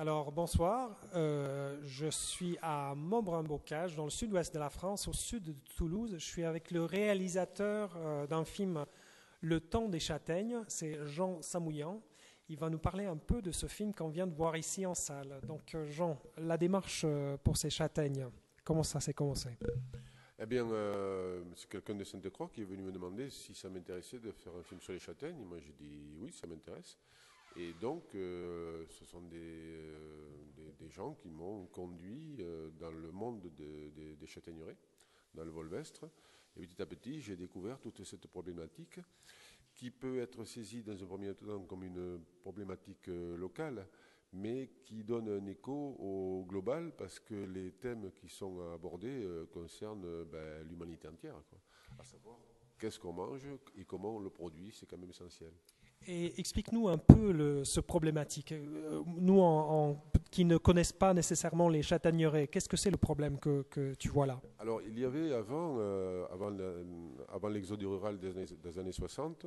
Alors bonsoir, je suis à Montbrun-Bocage, dans le sud-ouest de la France, au sud de Toulouse. Je suis avec le réalisateur d'un film Le Temps des Châtaignes, c'est Jean Samouillan. Il va nous parler un peu de ce film qu'on vient de voir ici en salle. Donc Jean, la démarche pour ces châtaignes, comment ça s'est commencé? Eh bien, c'est quelqu'un de Sainte-Croix qui est venu me demander si ça m'intéressait de faire un film sur les châtaignes. Moi, j'ai dit oui, ça m'intéresse. Et donc, ce sont des gens qui m'ont conduit dans le monde des châtaigneraies, dans le Volvestre. Et petit à petit, j'ai découvert toute cette problématique qui peut être saisie dans un premier temps comme une problématique locale, mais qui donne un écho au global parce que les thèmes qui sont abordés concernent l'humanité entière, quoi. À savoir, qu'est-ce qu'on mange et comment on le produit, c'est quand même essentiel. Et explique-nous un peu ce problématique. Nous, qui ne connaissent pas nécessairement les châtaigneraies, qu'est-ce que c'est le problème que tu vois là? Alors, il y avait avant l'exode rural des années 60,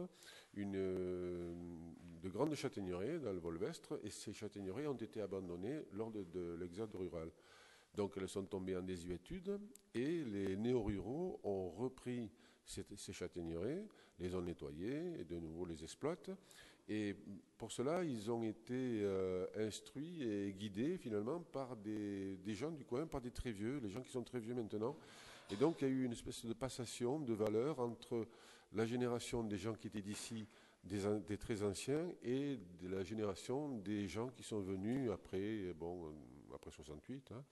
de grandes châtaigneraies dans le Volvestre, et ces châtaigneraies ont été abandonnées lors de l'exode rural. Donc, elles sont tombées en désuétude, et les néo-ruraux ont repris ces châtaigneraies, les ont nettoyées et de nouveau les exploitent. Et pour cela, ils ont été instruits et guidés finalement par des gens du coin, par des très vieux, les gens qui sont très vieux maintenant. Et donc, il y a eu une espèce de passation de valeurs entre la génération des gens qui étaient d'ici, des très anciens, et de la génération des gens qui sont venus après 68, hein,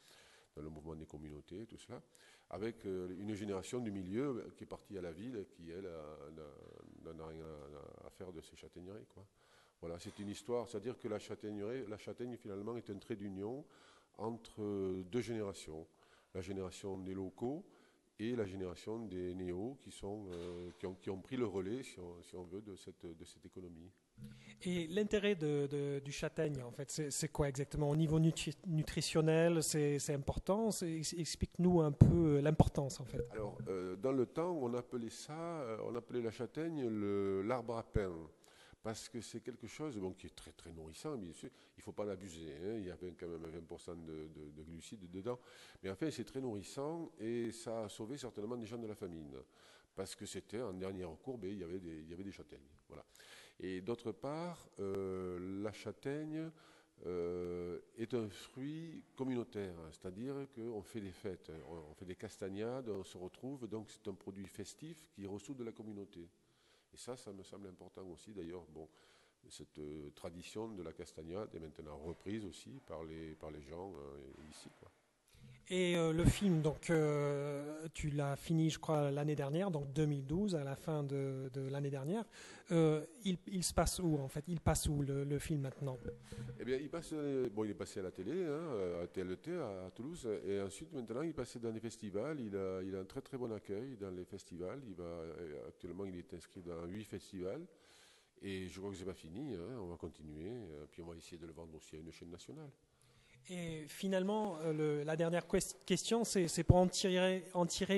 dans le mouvement des communautés, tout cela, avec une génération du milieu qui est partie à la ville, qui, elle, n'a rien à faire de ces châtaigneraies, quoi. Voilà, c'est une histoire, c'est-à-dire que la châtaigne, finalement, est un trait d'union entre deux générations. La génération des locaux et la génération des néos qui ont pris le relais, si on veut, de cette économie. Et l'intérêt du châtaigne, en fait, c'est quoi exactement? Au niveau nutritionnel, c'est important? Explique-nous un peu l'importance, en fait. Alors, dans le temps, on appelait la châtaigne l'arbre à pain. Parce que c'est quelque chose qui est très très nourrissant, bien sûr. Il ne faut pas l'abuser, hein. Il y a quand même 20% de glucides dedans. Mais enfin, c'est très nourrissant et ça a sauvé certainement des gens de la famine. Parce que c'était, en dernier recours, il y avait des châtaignes. Voilà. Et d'autre part, la châtaigne est un fruit communautaire. C'est-à-dire qu'on fait des fêtes, on fait des castagnades, on se retrouve. Donc c'est un produit festif qui ressoude la communauté. Et ça me semble important aussi. D'ailleurs, cette tradition de la castagnade est maintenant reprise aussi par les gens ici, quoi. Et le film, donc, tu l'as fini, je crois, l'année dernière, donc 2012, à la fin de l'année dernière. Il se passe où, en fait? Il passe où, le film, maintenant? Eh bien, il est passé à la télé, hein, à TLT, à Toulouse, et ensuite, maintenant, il est passé dans les festivals. Il a un très, très bon accueil dans les festivals. Actuellement, il est inscrit dans 8 festivals. Et je crois que c'est pas fini, hein, on va continuer, puis on va essayer de le vendre aussi à une chaîne nationale. Et finalement, la dernière question, c'est pour en tirer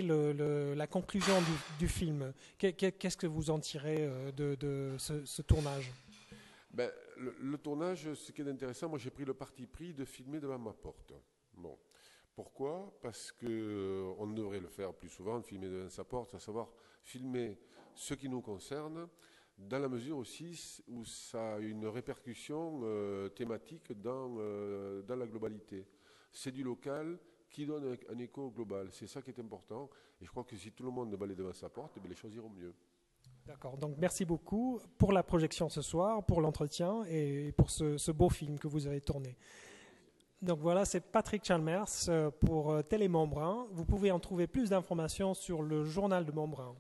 la conclusion du film. Qu'est-ce que vous en tirez de ce tournage? Le tournage, ce qui est intéressant, moi j'ai pris le parti pris de filmer devant ma porte. Bon. Pourquoi? Parce qu'on devrait le faire plus souvent, filmer devant sa porte, à savoir filmer ce qui nous concerne, dans la mesure aussi où ça a une répercussion thématique dans la globalité. C'est du local qui donne un écho global. C'est ça qui est important. Et je crois que si tout le monde balaye devant sa porte, les choses iront mieux. D'accord. Donc merci beaucoup pour la projection ce soir, pour l'entretien et pour ce beau film que vous avez tourné. Donc voilà, c'est Patrick Chalmers pour Télé Montbrun. Vous pouvez en trouver plus d'informations sur le journal de Montbrun.